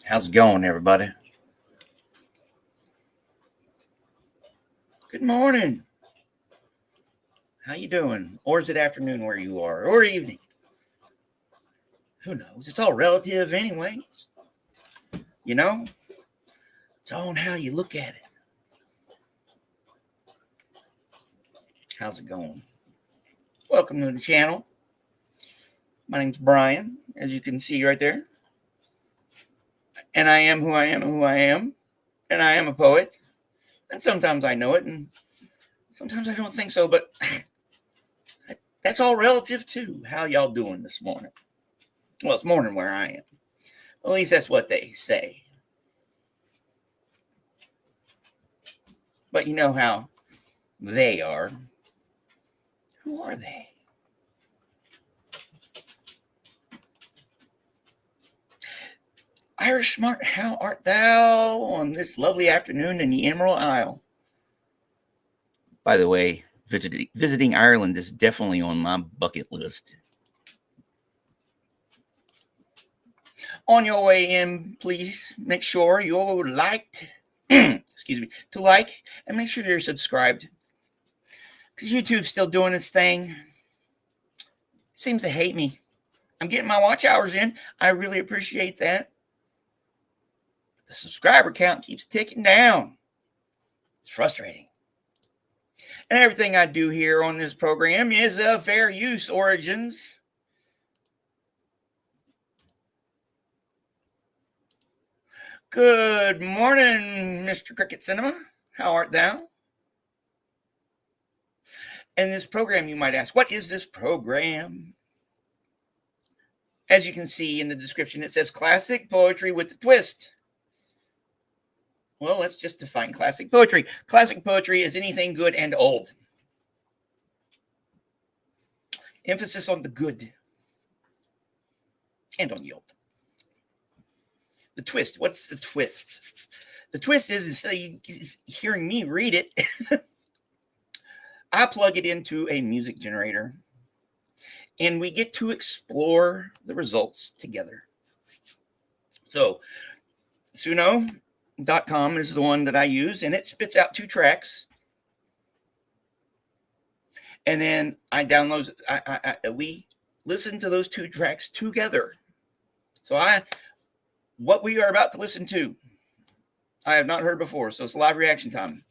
How's it going, everybody? Good morning. How you doing? Or is it afternoon where you are, or evening? Who knows? It's all relative, anyway. You know, it's all on how you look at it. How's it going? Welcome to the channel. My name's Brian, as you can see right there, and I am who I am, and who I am, and I am a poet. And sometimes I know it, and sometimes I don't think so. But that's all relative too. How y'all doing this morning? Well, it's morning where I am. At least that's what they say. But you know how they are. Who are they? Irish Smart, how art thou on this lovely afternoon in the Emerald Isle? By the way, visiting Ireland is definitely on my bucket list. On your way in, please make sure you're liked, excuse me, to like and make sure you're subscribed. Because YouTube's still doing its thing. It seems to hate me. I'm getting my watch hours in. I really appreciate that. The subscriber count keeps ticking down. It's frustrating. And everything I do here on this program is of fair use origins. Good morning, Mr. Cricket Cinema. How art thou? And this program, you might ask, what is this program? As you can see in the description, it says classic poetry with a twist. Well, let's just define classic poetry. Classic poetry is anything good and old. Emphasis on the good and on the old. The twist. What's the twist? The twist is instead of hearing me read it, I plug it into a music generator and we get to explore the results together. So, Suno.com is the one that I use, and it spits out 2 tracks. And then I download, we listen to those 2 tracks together. So what we are about to listen to, I have not heard before. So it's live reaction time.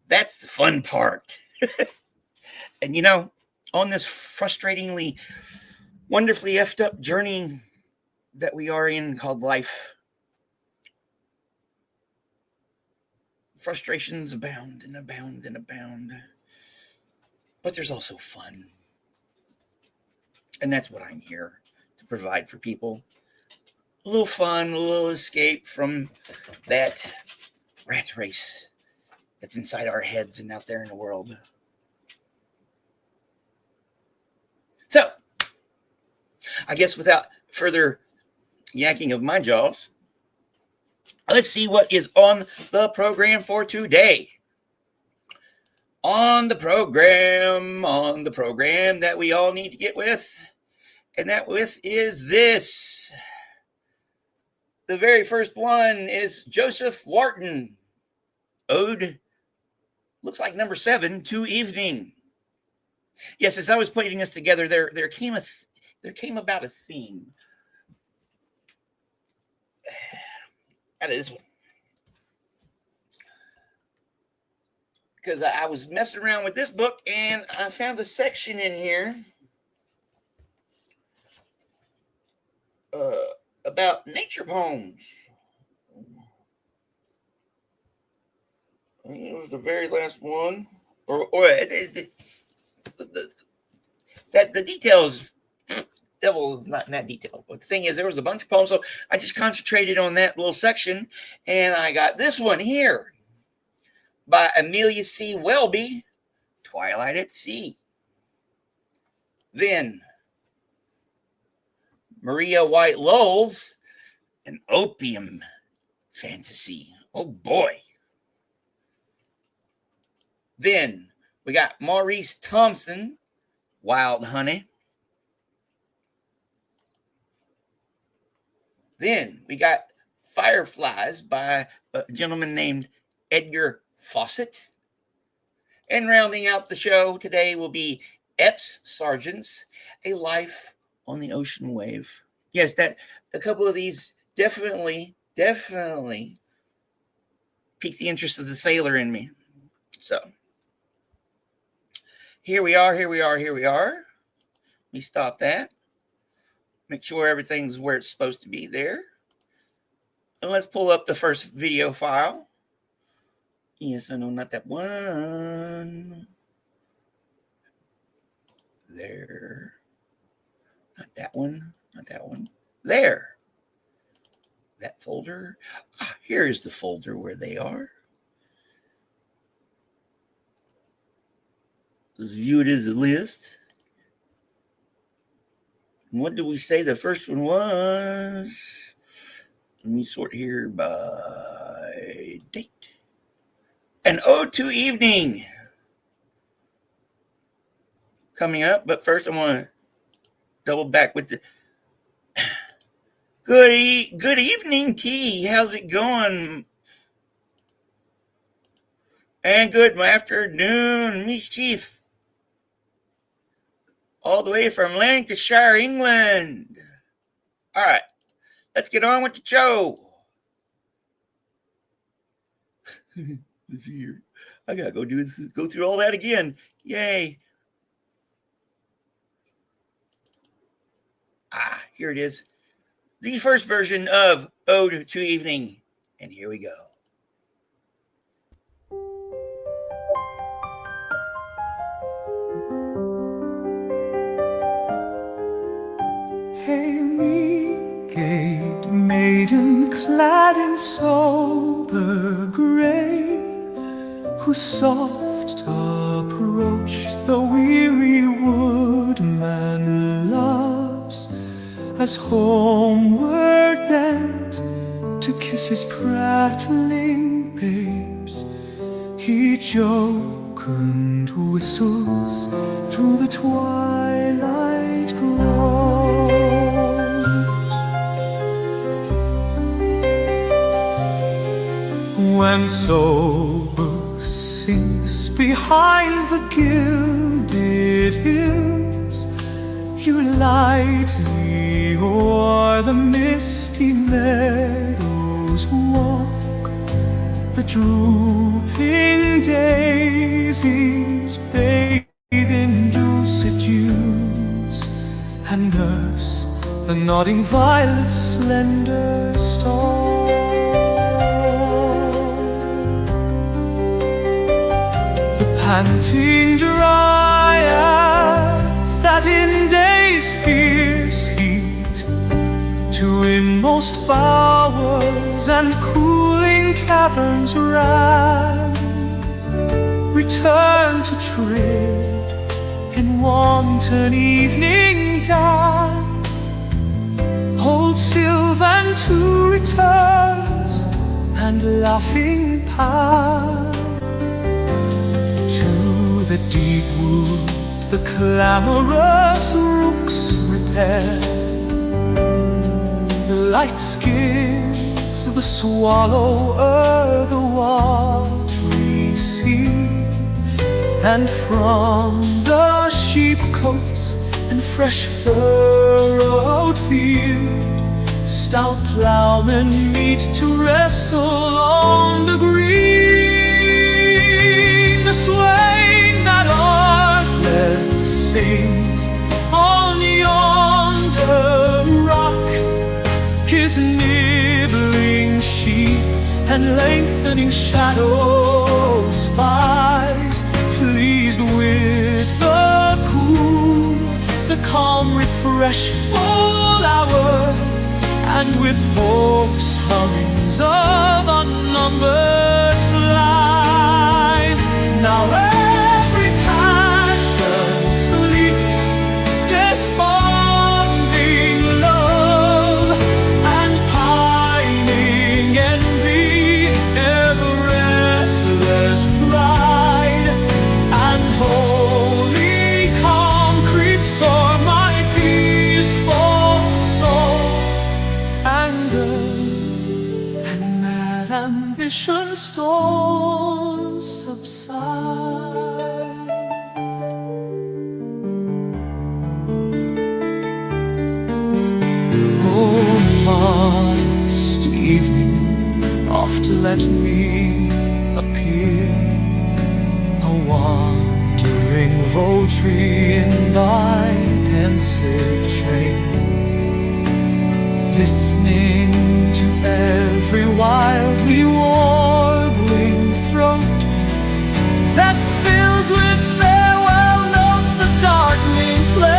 That's the fun part. And you know, on this frustratingly, wonderfully effed up journey that we are in called life, frustrations abound and abound and abound. But there's also fun. And that's what I'm here to provide for people. A little fun, a little escape from that rat race that's inside our heads and out there in the world. So, I guess without further yakking of my jaws, let's see what is on the program for today. On the program that we all need to get with, and that with is this. The very first one is Joseph Warton. Ode, looks like number 7, to evening. Yes, as I was putting this together, there came about a theme out of this one. Because I was messing around with this book and I found a section in here about nature poems. I think it was the very last one, or the details. Devil is not in that detail. But the thing is, there was a bunch of poems, so I just concentrated on that little section, and I got this one here by Amelia C. Welby, Twilight at Sea. Then Maria White Lowell's An Opium Fantasy. Oh boy. Then we got Maurice Thompson, Wild Honey. Then we got Fireflies by a gentleman named Edgar Fawcett. And rounding out the show today will be Epps Sargent's A Life on the Ocean Wave. Yes, that a couple of these definitely piqued the interest of the sailor in me. So here we are. Let me stop that. Make sure everything's where it's supposed to be there. And let's pull up the first video file. Yes, I know, not that one. There. Not that one. There. That folder. Here is the folder where they are. Let's view it as a list. And what did we say the first one was? Let me sort here by date. An Ode to Evening. Coming up, but first I want to double back with the good evening, T. How's it going? And good afternoon, Mischief. All the way from Lancashire, England. All right, let's get on with the show. Let's see here. I gotta go through all that again. Yay. Here it is. The first version of Ode to Evening. And here we go. Hail me, gay maiden, clad in sober grey, who soft approached the weary woodman loves, as homeward bent to kiss his prattling babes, he jocund whistles through the twilight grows. When sober sinks behind the gilded hills, you lightly o'er the misty meadows walk, the drooping daisies bathe in dulcet dews, and nurse the nodding violet's slender stalk. The panting dryads that in day's fierce heat to inmost bowers and cooling caverns ran, return to tread in wanton evening dance. Old Sylvan too returns, and laughing past. To the deep wood the clamorous rooks repair, the light skims the swallow o'er the watery sea, and from the sheepcotes and fresh furrowed field, stout ploughmen meet to wrestle on the green. The swain that artless sings on yonder rock, his nibbling sheep and lengthening shadow spies, pleased with the cool, the calm, refreshful hour, and with hopes hummings of unnumbered flies. Now every passion sleeps, desponding love and pining envy, ever restless pride, and holy calm creeps o'er my peaceful soul. Anger ambition storms subside. Oh, modest evening, oft let me appear, a wandering votary in thy pensive train, listening to every wildly warbling throat that fills with farewell notes the darkening plain.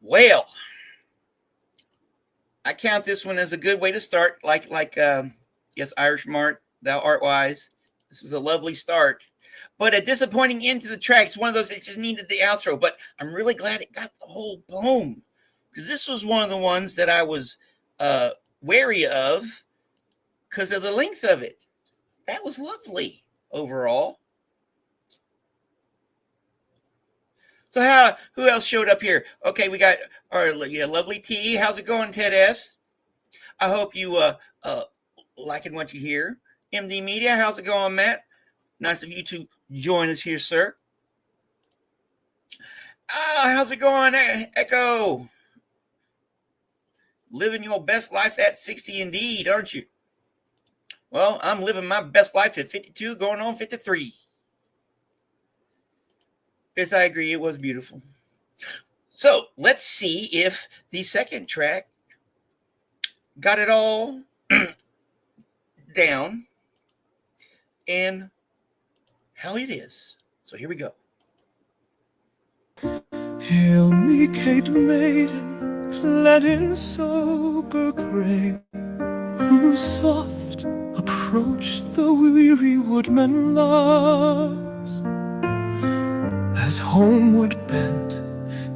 Well, I count this one as a good way to start. Yes, Irish Mart, thou art wise. This is a lovely start, but a disappointing end to the track. It's one of those that just needed the outro. But I'm really glad it got the whole poem, because this was one of the ones that I was wary of because of the length of it. That was lovely overall. So who else showed up here? Okay, we got our lovely T. How's it going, Ted S? I hope you liking what you hear. MD Media, how's it going, Matt? Nice of you to join us here, sir. How's it going, Echo? Living your best life at 60 indeed, aren't you? Well, I'm living my best life at 52, going on 53. Yes, I agree. It was beautiful. So let's see if the second track got it all down and how it is. So here we go. Hail me, Cape Maiden, clad in sober grey, whose soft approach the weary woodman loves, as homeward bent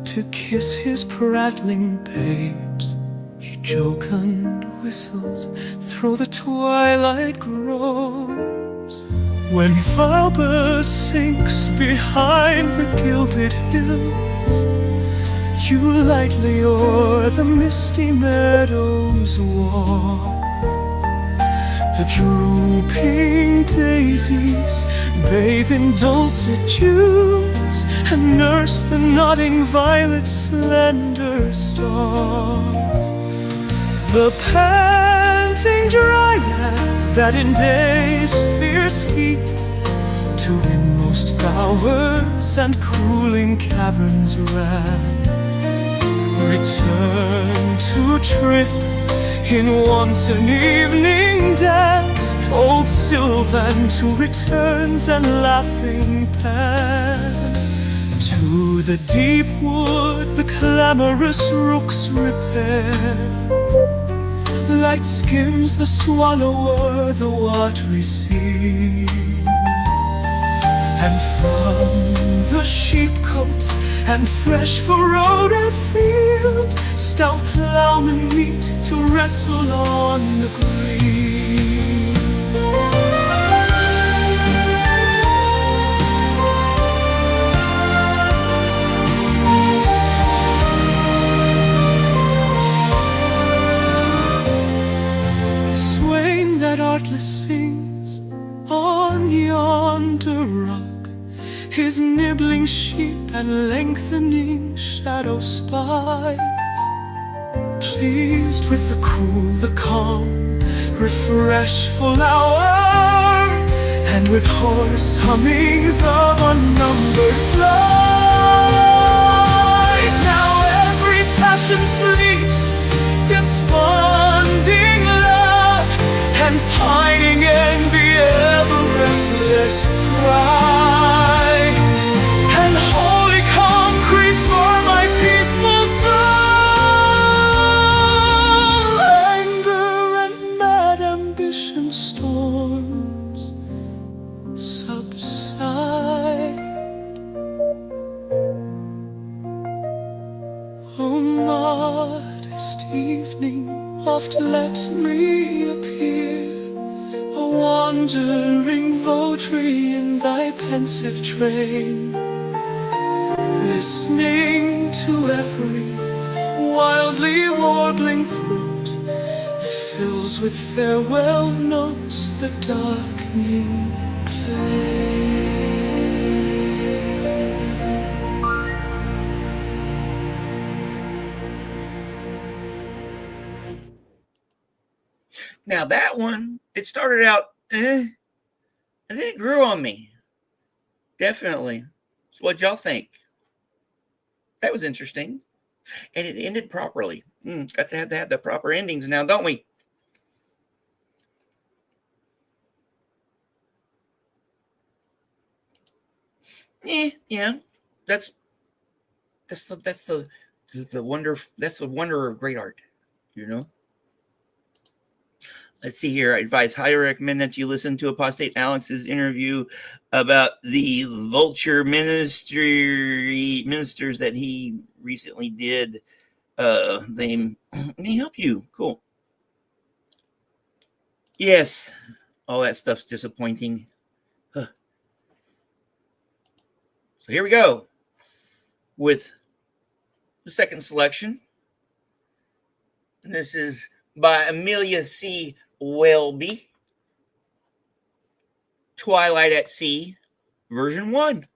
to kiss his prattling babes, he jocund whistles through the twilight groves. When Falba sinks behind the gilded hills, you lightly o'er the misty meadows walk. The drooping daisies bathe in dulcet dews and nurse the nodding violet's slender stalks. The panting dryads that in day's fierce heat to inmost bowers and cooling caverns ran, return to trip in wanton evening dance. Old Sylvan to returns and laughing pan. To the deep wood the clamorous rooks repair, light skims the swallow o'er the watery sea, and from the sheepcotes and fresh furrowed field stout ploughmen meet to wrestle on the green. The swain that artless sings on yonder rock, his nibbling sheep and lengthening shadow spies, pleased with the cool, the calm, refreshful hour, and with hoarse hummings of unnumbered flies. Now every passion sleeps, desponding love, and pining envy ever restless cry, and holy calm creeps o'er my peaceful soul. Anger and mad ambition storms subside. Oh, modest evening, oft let me appear, a wandering votary in thy pensive train, listening to every wildly warbling fruit that fills with farewell notes the darkening plain. Now that one, it started out, and then it grew on me. Definitely. So what y'all think? That was interesting. And it ended properly. Got to have the proper endings now, don't we? Yeah. That's the wonder. That's the wonder of great art, you know. Let's see here. I advise, highly recommend that you listen to Apostate Alex's interview about the vulture ministers that he recently did. They may help you. Cool. Yes, all that stuff's disappointing. Huh. So here we go with the second selection. And this is by Amelia C. Welby. Twilight at Sea, version 1.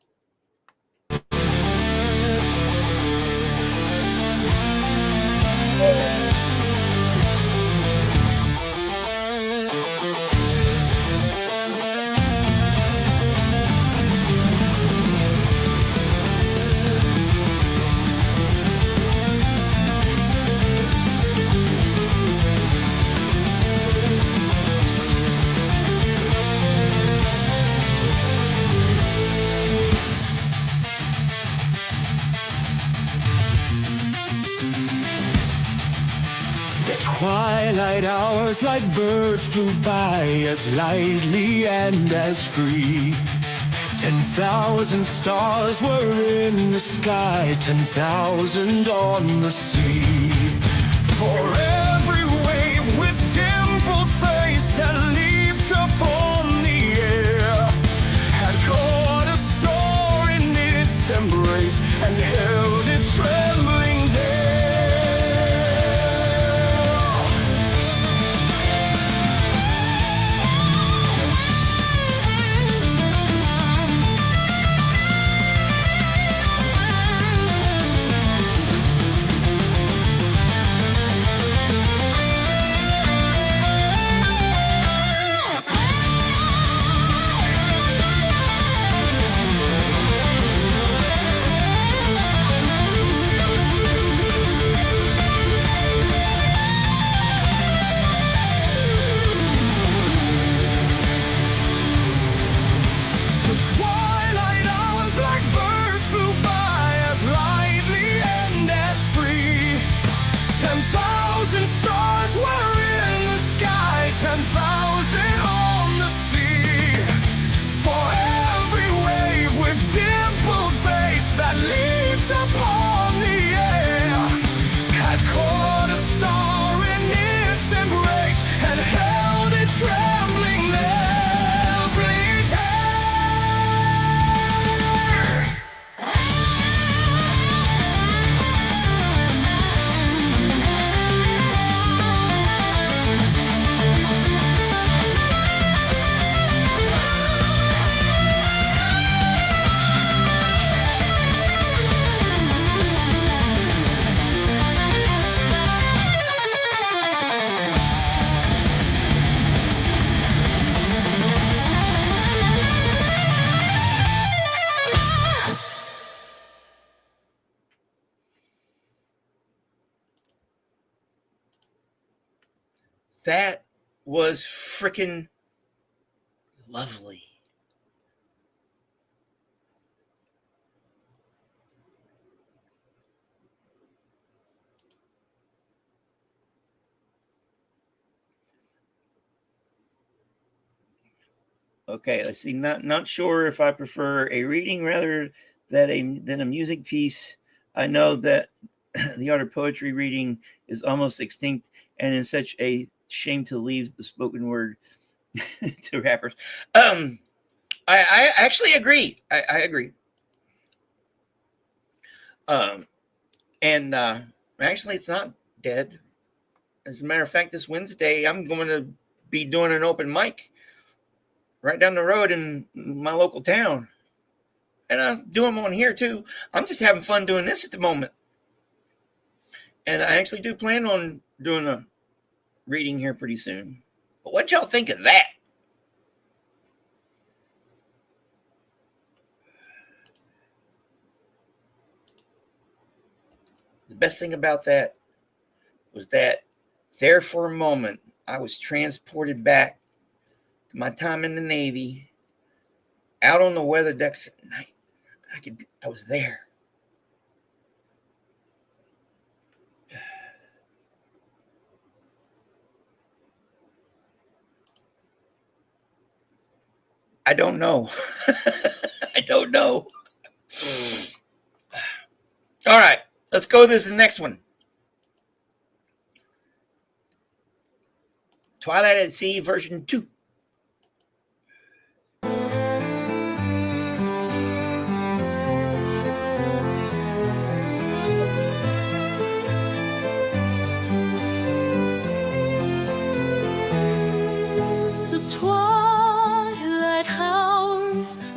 Twilight hours like birds flew by as lightly and as free. 10,000 stars were in the sky, 10,000 on the sea. For every wave with dimpled face that leaped upon the air had caught a star in its embrace and held it trembling there. That was freaking lovely. Okay, let's see. Not sure if I prefer a reading rather than a music piece. I know that the art of poetry reading is almost extinct, and is such a shame to leave the spoken word to rappers. I actually agree. I agree. And actually, it's not dead. As a matter of fact, this Wednesday, I'm going to be doing an open mic right down the road in my local town. And I do them on here too. I'm just having fun doing this at the moment. And I actually do plan on doing a reading here pretty soon. But what y'all think of that? The best thing about that was that there for a moment, I was transported back to my time in the Navy, out on the weather decks at night. I was there. I don't know. I don't know. All right, let's go to this next one. Twilight at Sea version 2.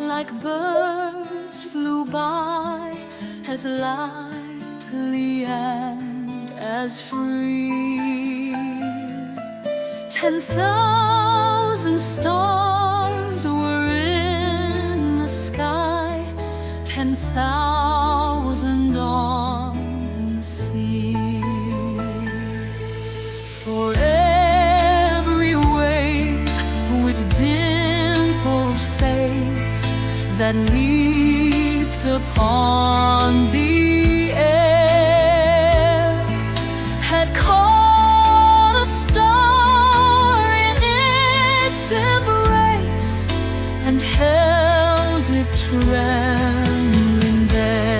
Like birds flew by, as lightly and as free. 10,000 stars were in the sky, 10,000 on the sea. For every wave with dimpled face that leaped upon the air had caught a star in its embrace and held it trembling there.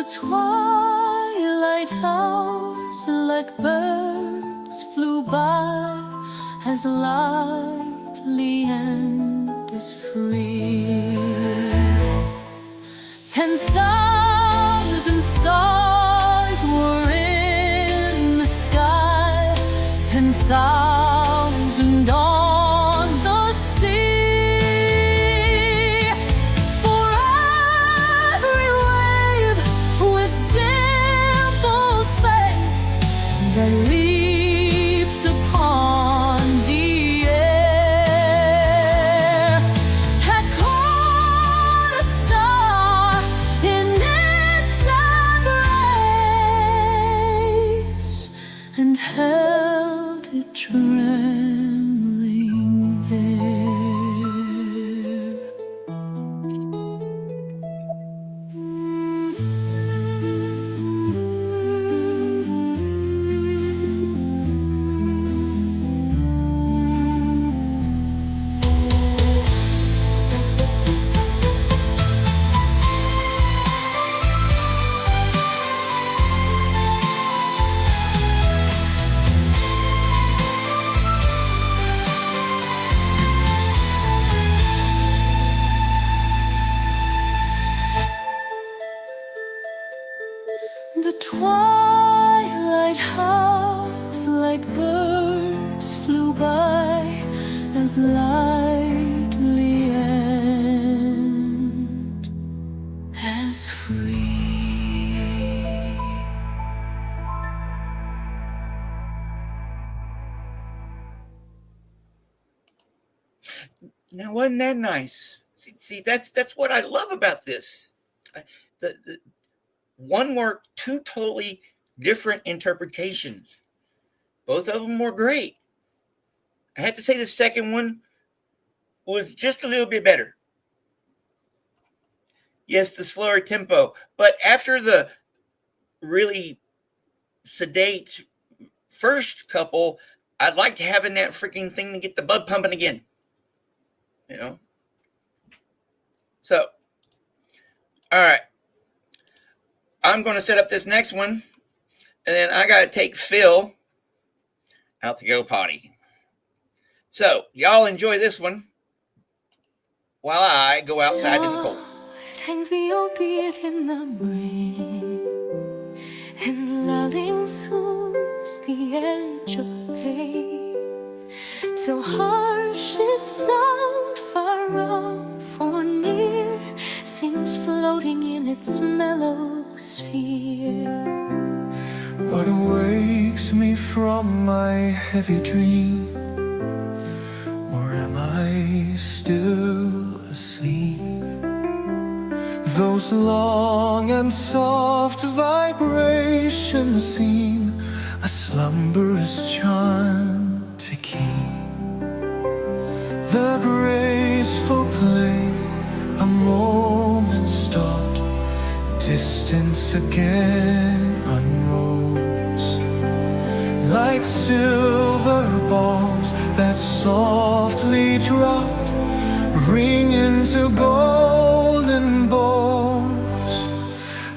Twilight hours like birds flew by, as lightly and as free. 10,000 stars were in the sky, 10,000 on the sea. That leaped upon the air had caught a star in its embrace and held it trembling there. The twilight house like birds flew by, as lightly and as free. Now, wasn't that nice? See, that's what I love about this. The one work, two totally different interpretations. Both of them were great. I have to say the second one was just a little bit better. Yes, the slower tempo, but after the really sedate first couple, I'd like to have in that freaking thing to get the blood pumping again. You know? So, all right. I'm going to set up this next one, and then I got to take Phil out to go potty. So, y'all enjoy this one while I go outside in the cold. Hangs the opiate in the brain, and loving soothes the edge of pain. So harsh is sound, far off or near, seems floating in its mellow sphere. What wakes me from my heavy dream? Or am I still asleep? Those long and soft vibrations seem a slumberous charm to keep. The graceful play, a moment stopped, distance again unrose. Like silver balls that softly dropped, ring into golden bowls.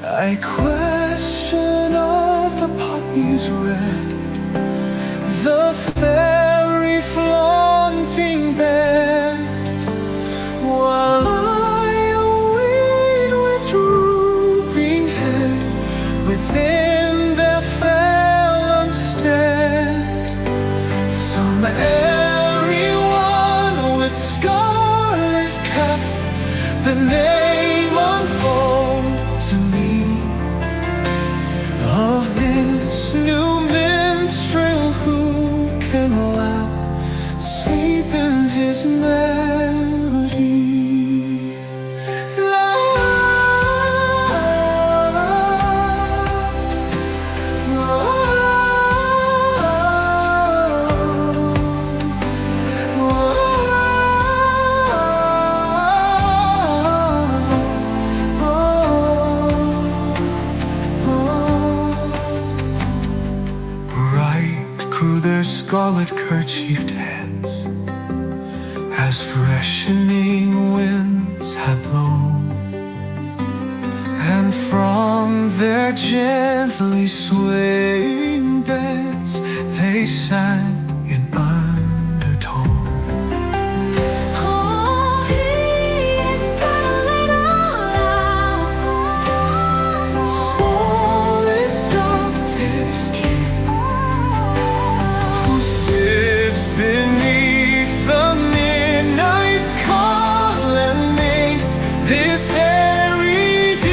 I question of the poppy's red, the fairy flaunting bed, while I await with drooping head within their phalanx stead. Some airy one with scarlet cap, the name unfold to me of this new minstrel who can lap sleep in his melody. La, bright grew their scarlet kerchiefed heads as freshening winds had blown, and from their gently swaying beds they sang in undertone. Oh, he is but a little lamb, Smallest of his kin, who sits beneath the midnight's call and makes this airy deed.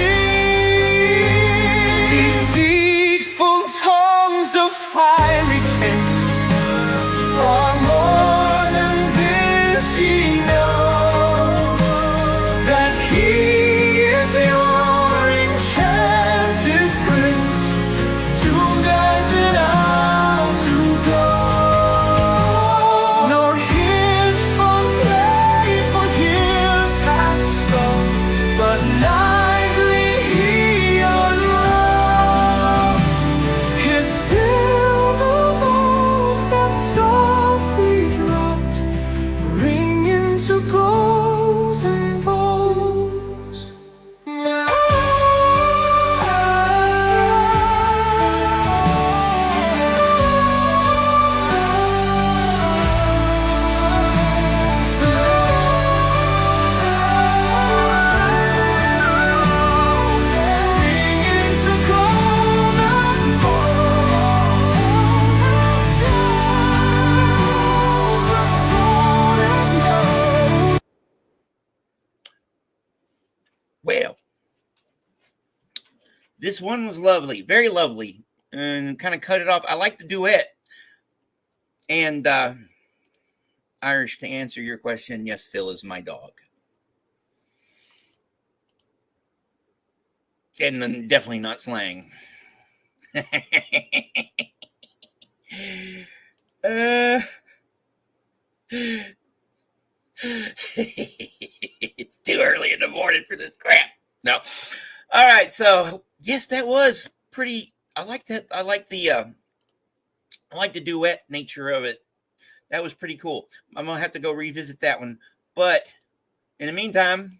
Deceitful tongues of fiery taste, far more than this ye know, that he is your enchanted prince, doomed as an owl to go. Nor his fond play for years has stopped, but nightly he unrolls his silver balls that softly dropped, ring into golden bowls. Ring into golden bowls. Well, this one was lovely, very lovely, and kind of cut it off. I like the duet. And Irish, to answer your question, yes, Phil is my dog. And then definitely not slang. uh, it's too early in the morning for this crap. No. All right. So yes, that was pretty. I like that. I like the duet nature of it. That was pretty cool. I'm gonna have to go revisit that one. But in the meantime,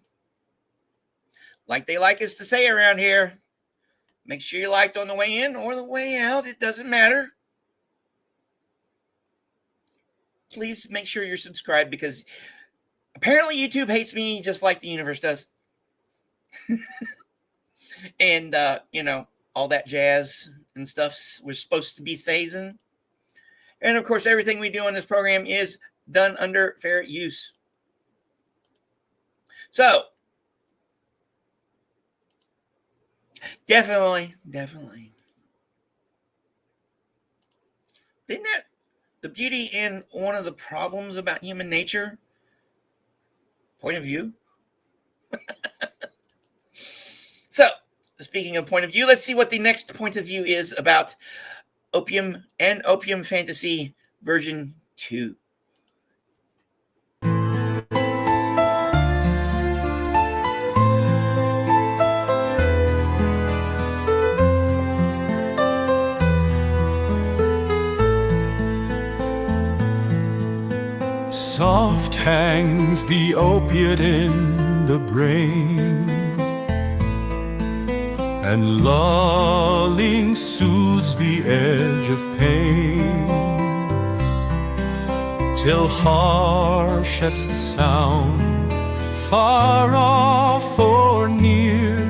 like they like us to say around here, make sure you liked on the way in or the way out. It doesn't matter. Please make sure you're subscribed because apparently YouTube hates me just like the universe does. And, all that jazz and stuff we're supposed to be saying. And, of course, everything we do on this program is done under fair use. So, definitely. Isn't that the beauty and one of the problems about human nature? Point of view. So, speaking of point of view, let's see what the next point of view is about Opium and Opium Fantasy version 2. Soft hangs the opiate in the brain, and lulling soothes the edge of pain, till harshest sound, far off or near,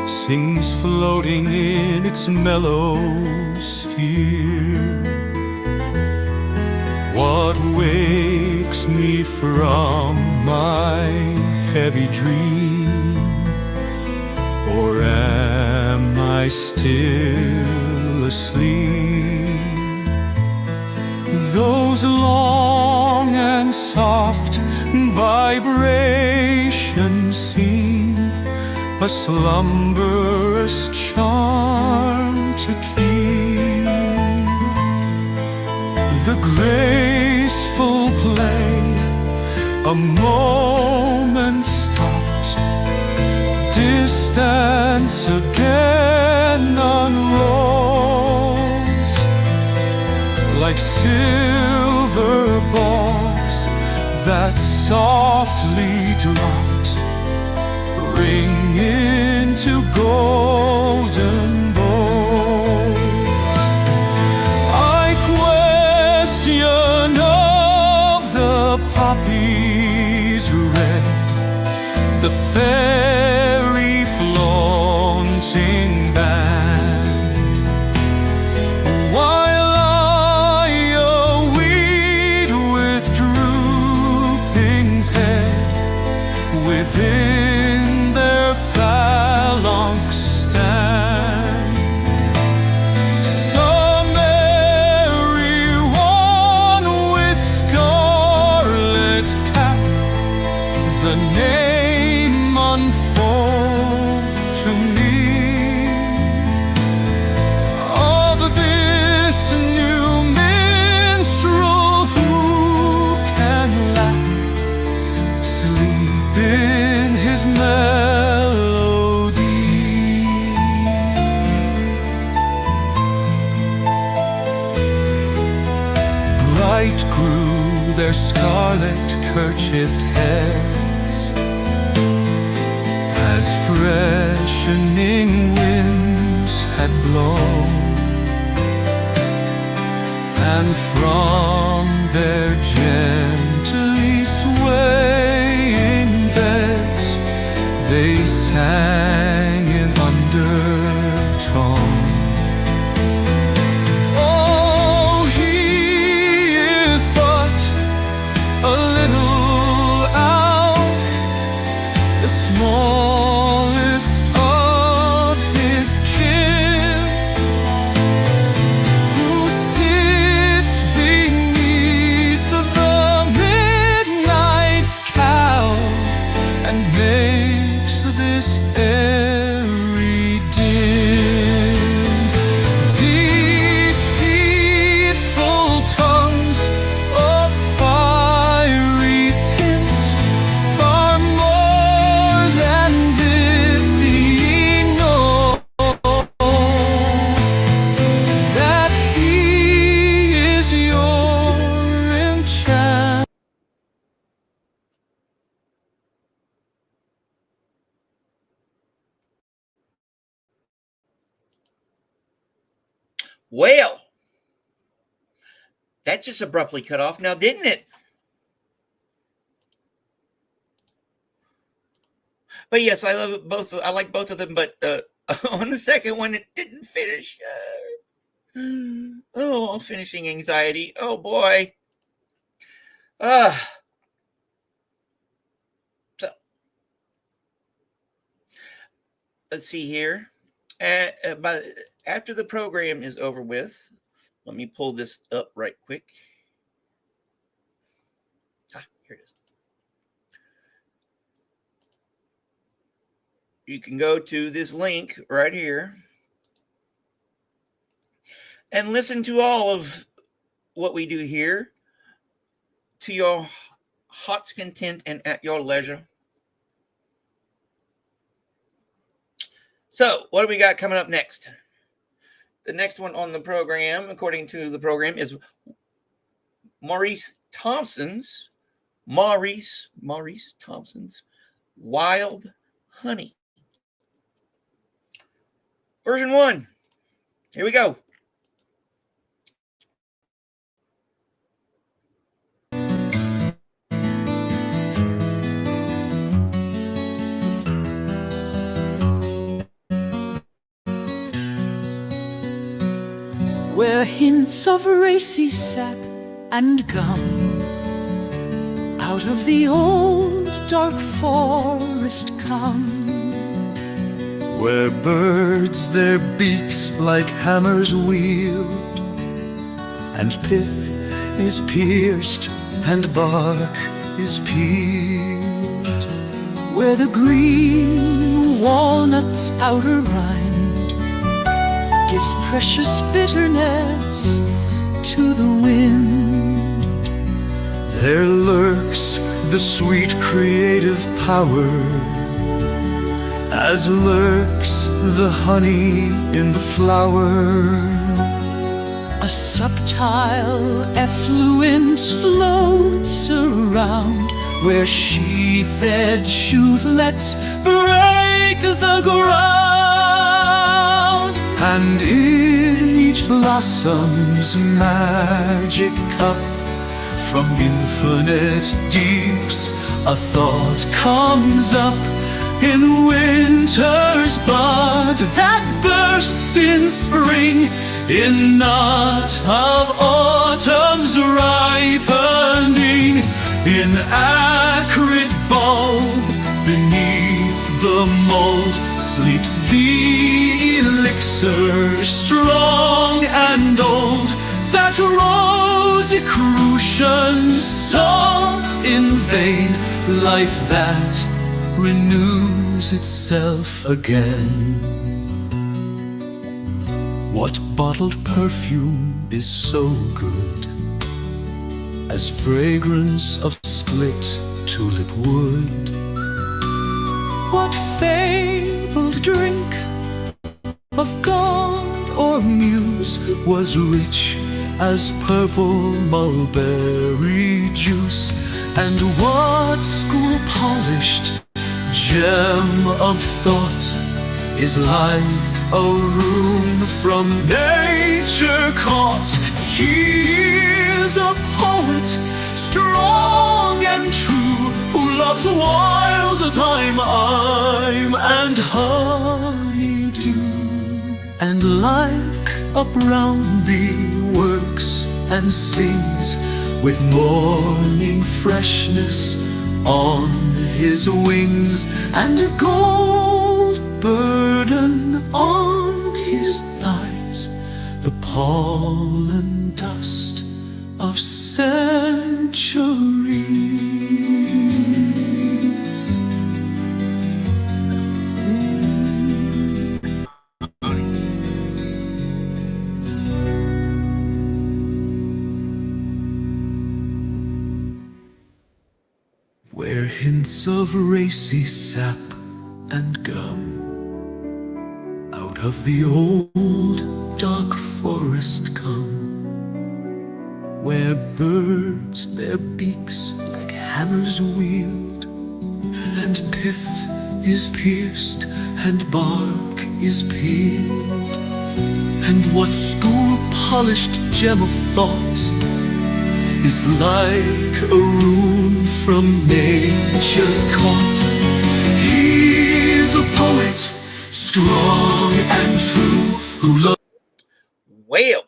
sings floating in its mellow sphere. What wakes me from my heavy dream? Or am I still asleep? Those long and soft vibrations seem a slumberous charm to keep. The graceful play, a moment stopped, distance again unrolls, like silver balls that softly dropped, ring into golden bowls. I question of the poppies red, the fairy flaunting band, while I a weed with drooping head within their phalanx stand. Some merry one with scarlet cap, the name unfold to me of this new minstrel who can lack sleep in his melody. Bright grew their scarlet kerchiefed heads as freshening winds had blown, and from their gently swaying beds they sang in undertone. Oh, he is but a little owl, the smallest of his kin, who sits beneath the midnight's cowl and makes this airy din. Well, that just abruptly cut off now, didn't it? But yes, I love both. I like both of them, but on the second one, it didn't finish. Oh, finishing anxiety. Oh boy. So let's see here. After the program is over with, let me pull this up right quick. Here it is. You can go to this link right here and listen to all of what we do here to your heart's content and at your leisure. So, what do we got coming up next? The next one on the program, according to the program, is Maurice Thompson's Wild Honey. Version 1. Here we go. Where hints of racy sap and gum out of the old dark forest come, Where birds their beaks like hammers wield, and pith is pierced and bark is peeled. where the green walnut's outer rind gives precious bitterness to the wind. There lurks the sweet creative power, as lurks the honey in the flower. A subtile effluence floats around, where sheathed shootlets break the ground. And in each blossom's magic cup, from infinite deeps a thought comes up. In winter's bud that bursts in spring, in knot of autumn's ripening, in acrid bulb beneath the mold sleeps the elixir strong and old, that Rosicrucians sought in vain, life that renews itself again. What bottled perfume is so good as fragrance of split tulip wood? What fabled drink of god or muse was rich as purple mulberry juice? And what school-polished gem of thought is like a rune from nature caught? He is a poet, strong and true, who loves wild thyme, and honeydew. And like a brown bee works and sings with morning freshness on his wings, and a gold burden on his thighs, the pollen dust of centuries. Where hints of racy sap and gum out of the old dark forest come, where birds their beaks like hammers wield, and pith is pierced and bark is peeled, And what school-polished gem of thought is like a rune from nature caught? He's a poet, strong and true, who loves. Well,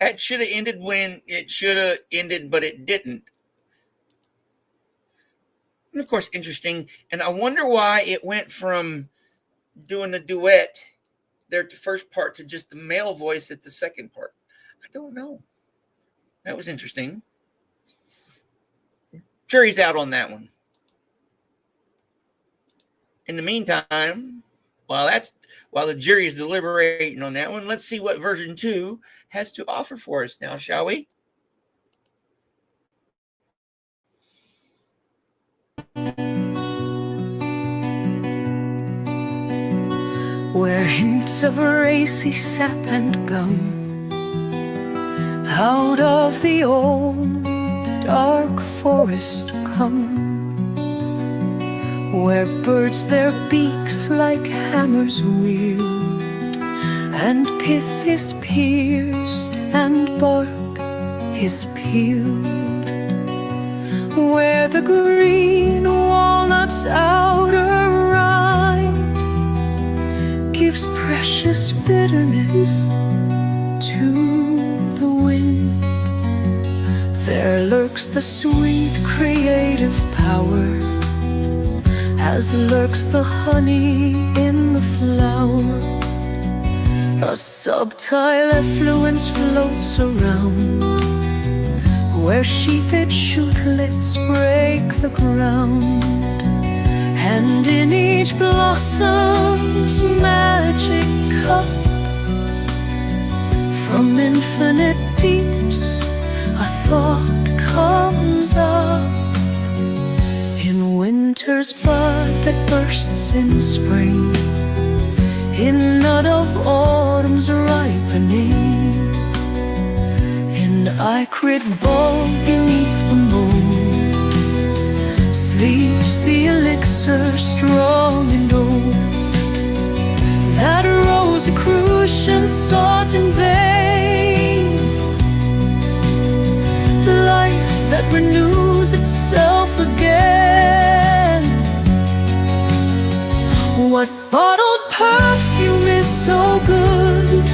that should have ended when it should have ended, but it didn't. And of course, interesting. And I wonder why it went from doing the duet there at the first part to just the male voice at the second part. I don't know. That was interesting. Jury's out on that one. In the meantime, while the jury is deliberating on that one, let's see what version 2 has to offer for us now, shall we? Where hints of racy sap and gum out of the old dark forest come, where birds their beaks like hammers wield, and pith is pierced and bark is peeled, where the green walnut's outer rind gives precious bitterness to the wind. There lurks the sweet creative power, as lurks the honey in the flower. A subtile effluence floats around, where sheathed shootlets break the ground, and in each blossom's magic cup, from infinite deeps a thought comes up. In winter's bud that bursts in spring, in nut of autumn's ripening, in acrid bulb beneath the moon, sleeps the elixir strong and old, that Rosicrucian sought in vain, life that renews itself again. What bottled perfume is so good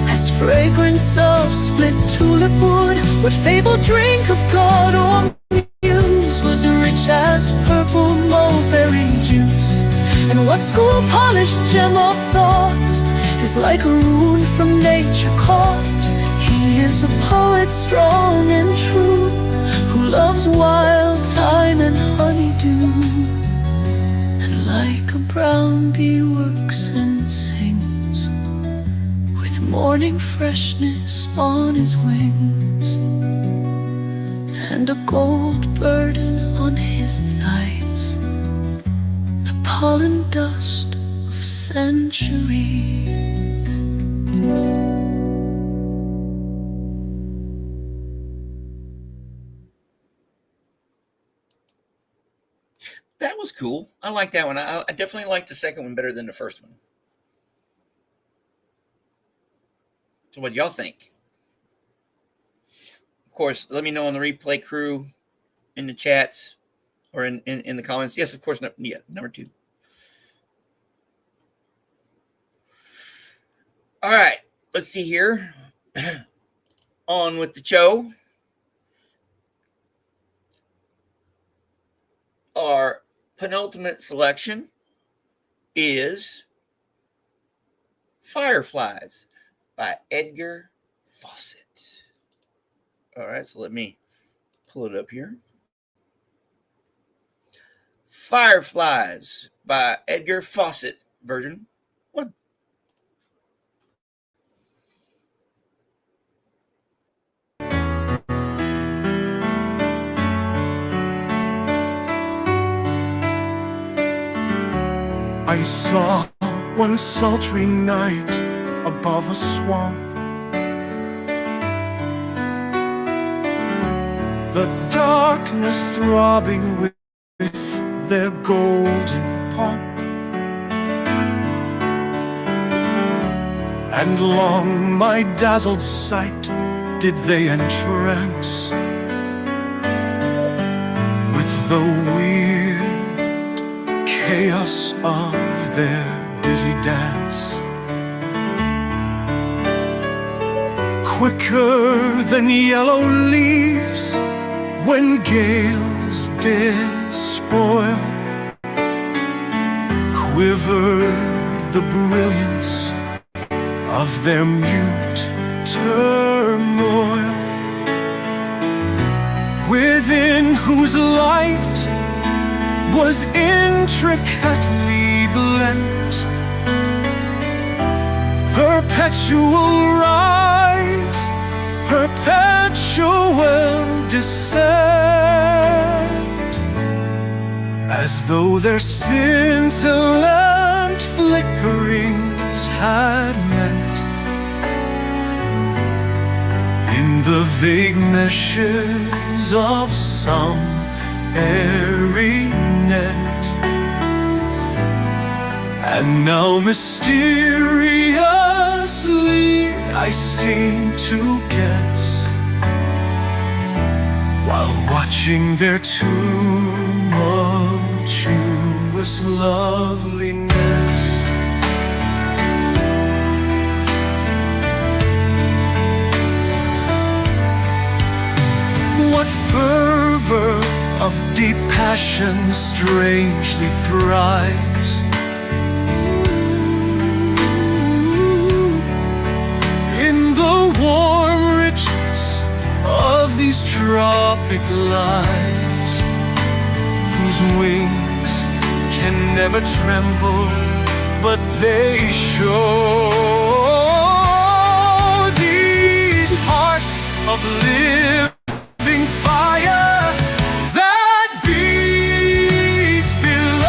as fragrance of split tulip wood? What fabled drink of God or muse was rich as purple mulberry juice? And what school-polished gem of thought is like a rune from nature caught? He is a poet strong and true, who loves wild thyme and honeydew, and like a brown bee works and sings, with morning freshness on his wings, and a gold burden on his thighs, the pollen dust of centuries. That was cool. I like that one. I definitely like the second one better than the first one. So what y'all think? Of course, let me know on the replay crew, in the chats, or in the comments. Yes, of course. Number 2. All right. Let's see here. On with the show. Our penultimate selection is Fireflies by Edgar Fawcett. All right, so let me pull it up here. Fireflies by Edgar Fawcett, version 1. I saw one sultry night above a swamp, the darkness throbbing with their golden pomp. and long my dazzled sight did they entrance with the weird chaos of their dizzy dance. Quicker than yellow leaves when gales despoil, quivered the brilliance of their mute turmoil, within whose light was intricately blent perpetual rise, perpetual descent, as though their scintillant flickerings had met in the vague meshes of some airy net. And now mysteriously I seem to guess, while watching their tumultuous loveliness, what fervor of deep passion strangely thrives in the warm richness of these tropic lives, whose wings can never tremble, but they show these hearts of living fire that beats below.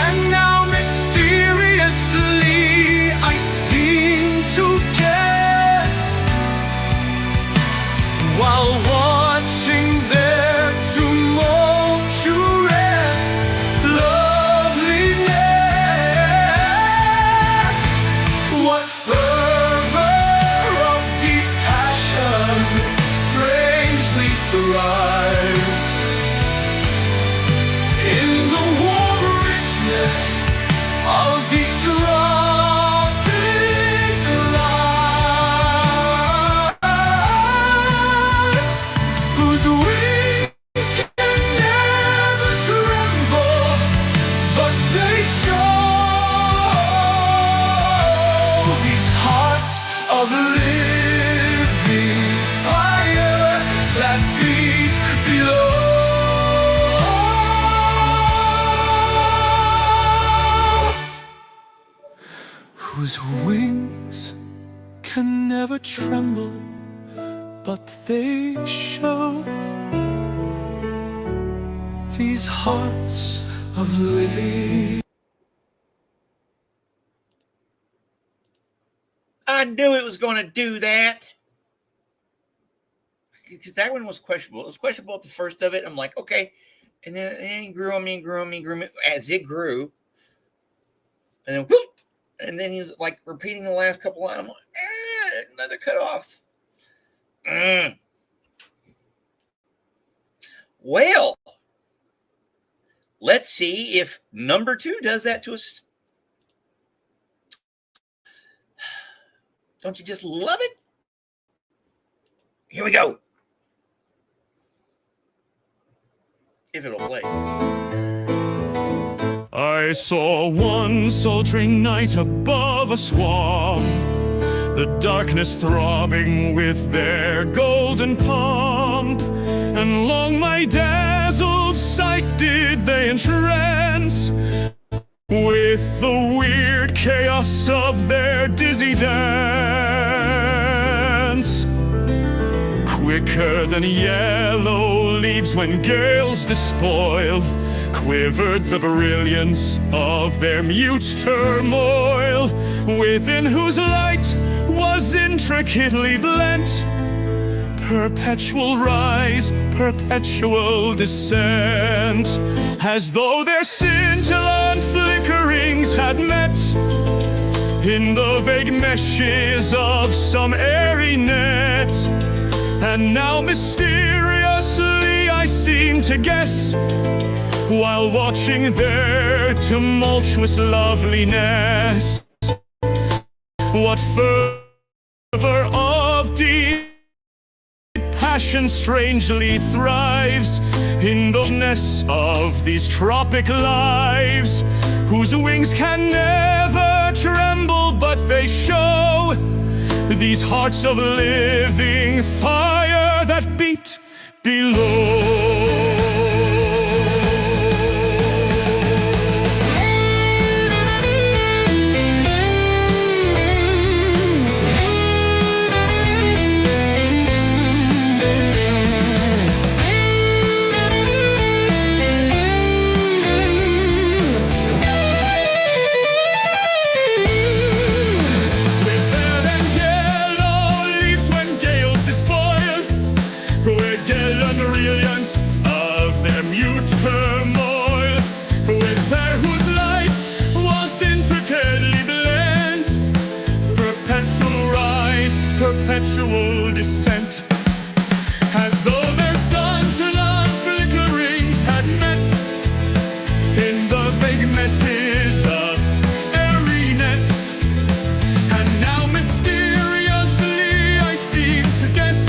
And now mysteriously I seem to guess, while watching their tumultuous loveliness, what fervor of deep passion strangely thrives in the warm richness of these tropic lives, whose wings can never tremble, but they show these hearts of living fire that beat below. Whose wings can never tremble, but they show these hearts of living. I knew it was going to do that. Because that one was questionable. It was questionable at the first of it. I'm like, okay. And then it grew on me and grew on me and grew on me as it grew. And then whoop. And then he was like repeating the last couple lines. I'm like, another cut off. Well, let's see if number 2 does that to us. Don't you just love it? Here we go. If it'll play. I saw one sultry night above a swamp, the darkness throbbing with their golden pomp, and long my dazzled sight did they entrance with the weird chaos of their dizzy dance. Quicker than yellow leaves when gales despoil, quivered the brilliance of their mute turmoil, within whose light was intricately blent perpetual rise, perpetual descent, as though their scintillant flickerings had met in the vague meshes of some airy net. And now mysteriously I seem to guess, while watching their tumultuous loveliness, what fervor of deep passion strangely thrives in the ness of these tropic lives, whose wings can never tremble, but they show these hearts of living fire that beat below. Perpetual descent, as though their scintillant flickerings had met in the vague meshes of airy net. And now mysteriously I seem to guess,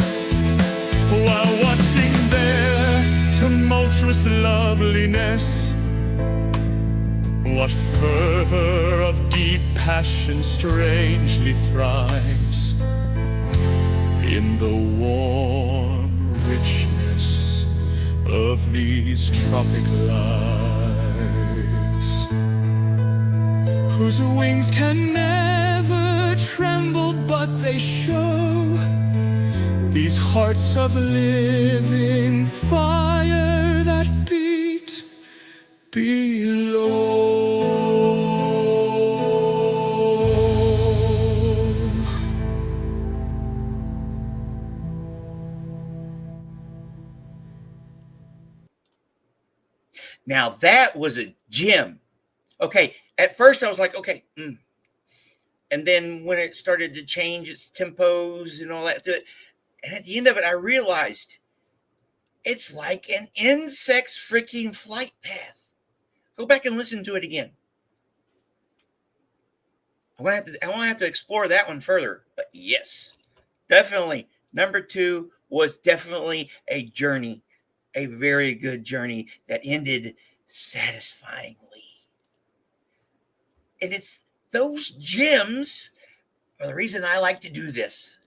while watching their tumultuous loveliness, what fervor of deep passion strangely thrives in the warm richness of these tropic lives, whose wings can never tremble, but they show these hearts of living fire that beat below. Now that was a gem. Okay, at first I was like, okay. And then when it started to change its tempos and all that, and at the end of it, I realized it's like an insect's freaking flight path. Go back and listen to it again. I want to have to explore that one further. But yes, definitely. Number 2 was definitely a journey. A very good journey that ended satisfyingly. And it's those gems are the reason I like to do this.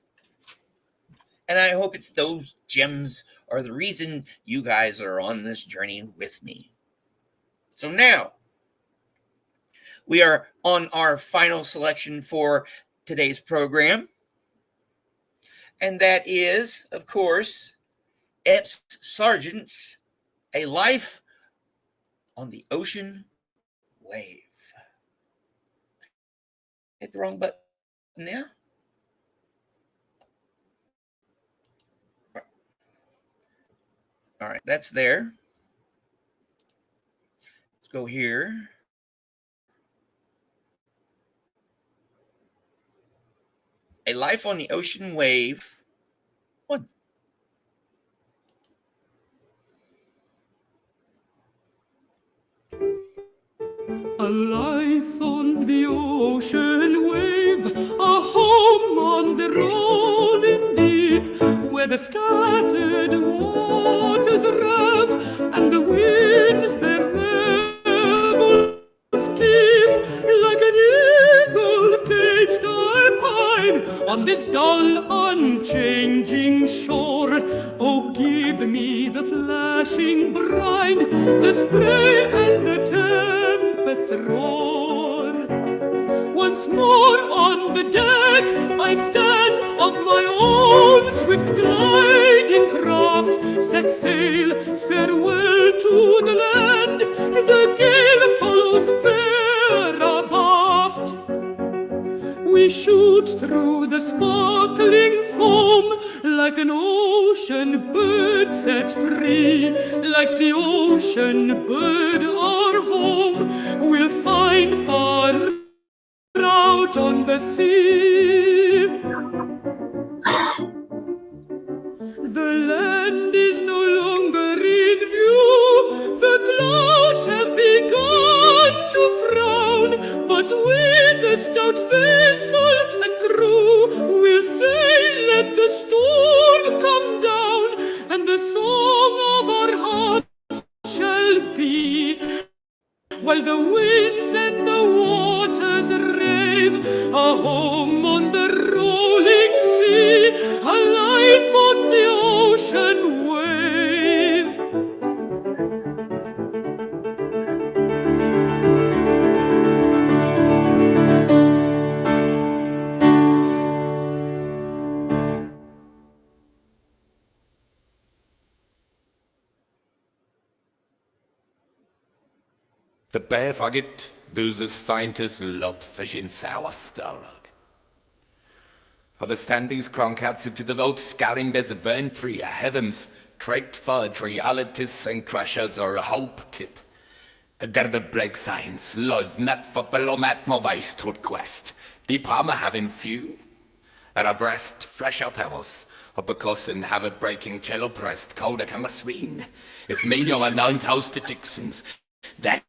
And I hope it's those gems are the reason you guys are on this journey with me. So now we are on our final selection for today's program. And that is, of course, Epps Sargent's A Life on the Ocean Wave. Hit the wrong button now. All right, that's there. Let's go here. A Life on the Ocean Wave 1. A life on the ocean wave, a home on the rolling deep, where the scattered waters rev and the winds their revels keep. Like an eagle caged I pine on this dull, unchanging shore. Oh, give me the flashing brine, the spray and the tempest's roar. Once more on the deck I stand of my own swift gliding craft. Set sail, farewell to the land, the gale follows fair abaft. We shoot through the sparkling foam like an ocean bird set free, like the ocean bird our home will find far out on the sea. The land is no longer in view, the clouds have begun to frown, but with a stout vessel and crew we'll sail, let the storm come down, and the song of our hearts shall be, while the winds and the waters rave, a home on the rolling sea, a life on the ocean wave. The barefooted losers find his lot fish in sour stomach. For the standings crank out to devote scouting there's a ventry, a heavens, trait for realities and crashers or a hope tip. There the break signs, love not for below mat more vice to quest. The palmer having few, at our breast, fresh out hours, or because in habit breaking cello pressed, cold at a swing. If me your unknown toast to Dixons, that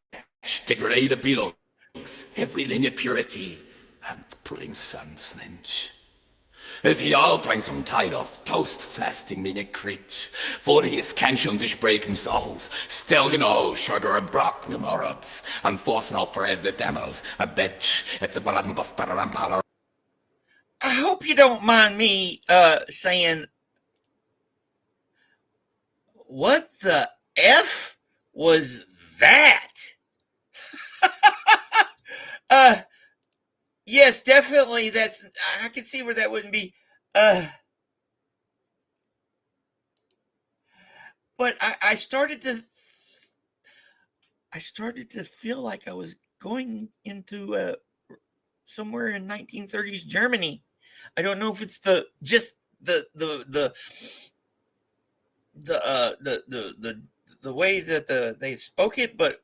degrade the belongs, every linear purity, and pulling sun's lynch. If he all bringt um tide off, toast fasting in a creech, for his cantion to breaking souls, still you know, sugar and brock numerals, and forcing off forever demos, a bitch at the bottom of Parampara. I hope you don't mind me saying, what the F was that? Yes, definitely. I can see where that wouldn't be. But I started to feel like I was going into somewhere in 1930s Germany. I don't know if it's the way that they spoke it, but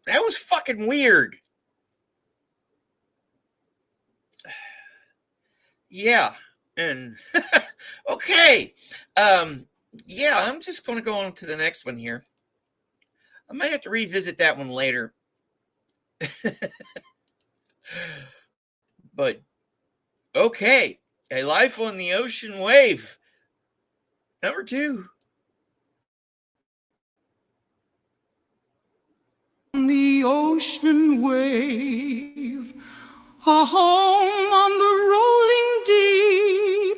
that was fucking weird. Yeah, and okay. Yeah, I'm just going to go on to the next one here. I might have to revisit that one later. But okay, A Life on the Ocean Wave. Number 2. On the ocean wave, a home on the rolling deep,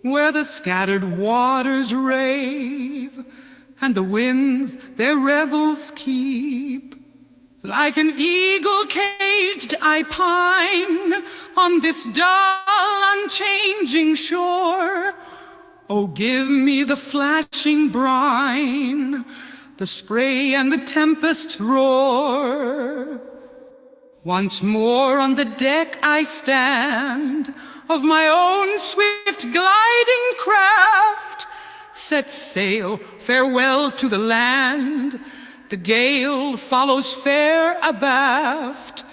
where the scattered waters rave, and the winds their revels keep. Like an eagle caged I pine on this dull, unchanging shore. Oh, give me the flashing brine, the spray and the tempest roar. Once more on the deck I stand of my own swift gliding craft. Set sail, farewell to the land. The gale follows fair abaft.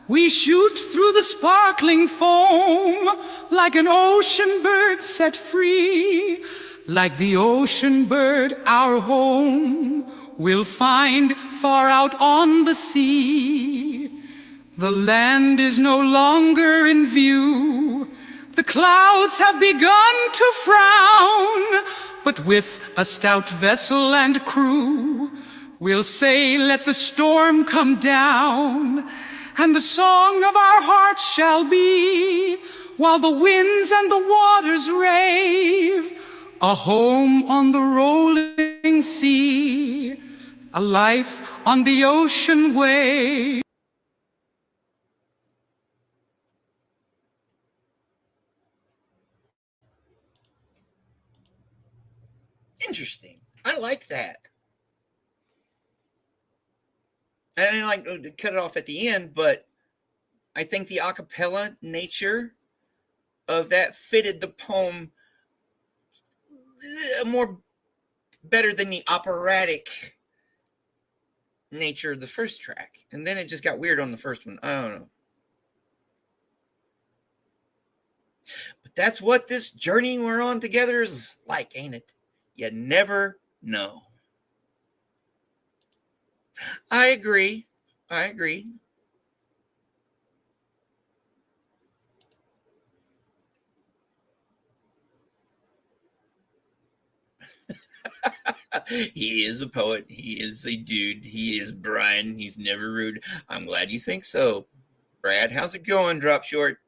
We shoot through the sparkling foam like an ocean bird set free. Like the ocean bird, our home we'll find far out on the sea. The land is no longer in view. The clouds have begun to frown, but with a stout vessel and crew, we'll say, let the storm come down, and the song of our hearts shall be, while the winds and the waters rave, a home on the rolling sea, a life on the ocean wave. Interesting. I like that. I didn't like to cut it off at the end, but I think the a cappella nature of that fitted the poem more better than the operatic nature of the first track. And then it just got weird on the first one. I don't know. But that's what this journey we're on together is like, ain't it? You never know. I agree. I agree. He is a poet. He is a dude. He is Brian. He's never rude. I'm glad you think so. Brad, how's it going, Drop Short?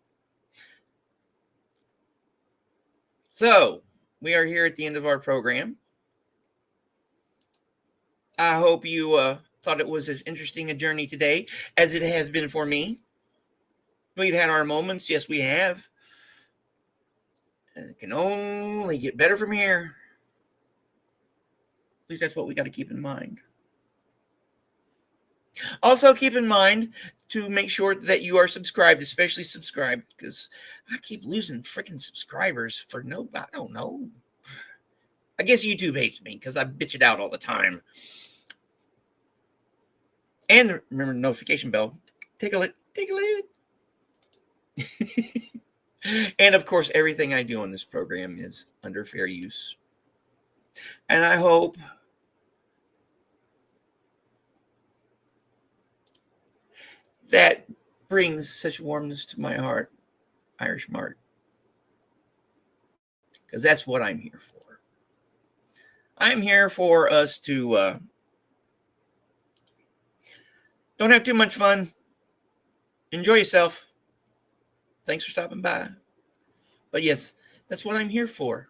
So, we are here at the end of our program. I hope you thought it was as interesting a journey today as it has been for me. We've had our moments. Yes, we have. And it can only get better from here. At least that's what we got to keep in mind. Also, keep in mind to make sure that you are subscribed, especially subscribed, because I keep losing freaking subscribers for no, I don't know. I guess YouTube hates me because I bitch it out all the time. And remember the notification bell. Tickle it, tickle it. And of course, everything I do on this program is under fair use. And I hope that brings such warmness to my heart, Irish Mart. Because that's what I'm here for. I'm here for us to don't have too much fun. Enjoy yourself. Thanks for stopping by. But yes, that's what I'm here for.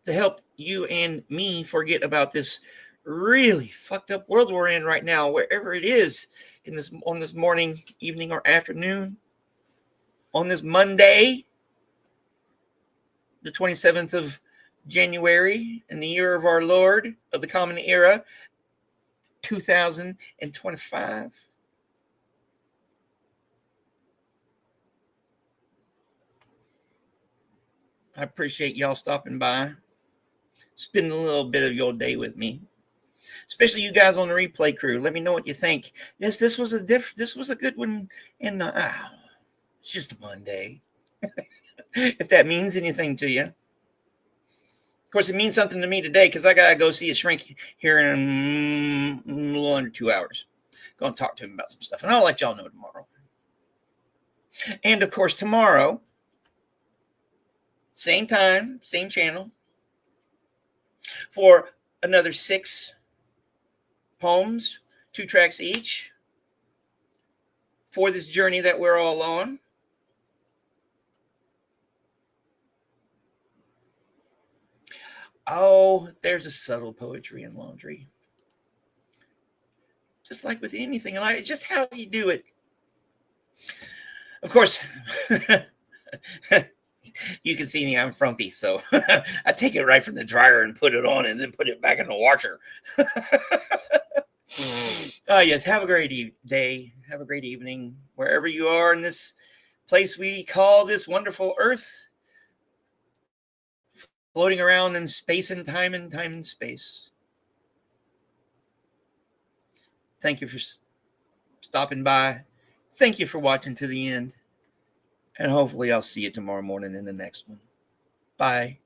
To help you and me forget about this really fucked up world we're in right now, wherever it is on this morning, evening, or afternoon, on this Monday, the 27th of January, in the year of our Lord of the Common Era, 2025. I appreciate y'all stopping by, spending a little bit of your day with me, especially you guys on the replay crew. Let me know what you think. Yes, this was a good one. And it's just a Monday, if that means anything to you. Of course, it means something to me today because I gotta go see a shrink here in a little under 2 hours. Go and talk to him about some stuff, and I'll let y'all know tomorrow. And of course, tomorrow, same time, same channel, for another 6 poems, 2 tracks each, for this journey that we're all on. Oh, there's a subtle poetry in laundry. Just like with anything in life, just how you do it. Of course, you can see me, I'm frumpy, so I take it right from the dryer and put it on and then put it back in the washer. Yes, have a great day. Have a great evening, wherever you are in this place we call this wonderful earth. Floating around in space and time and space. Thank you for stopping by. Thank you for watching to the end. And hopefully I'll see you tomorrow morning in the next one. Bye.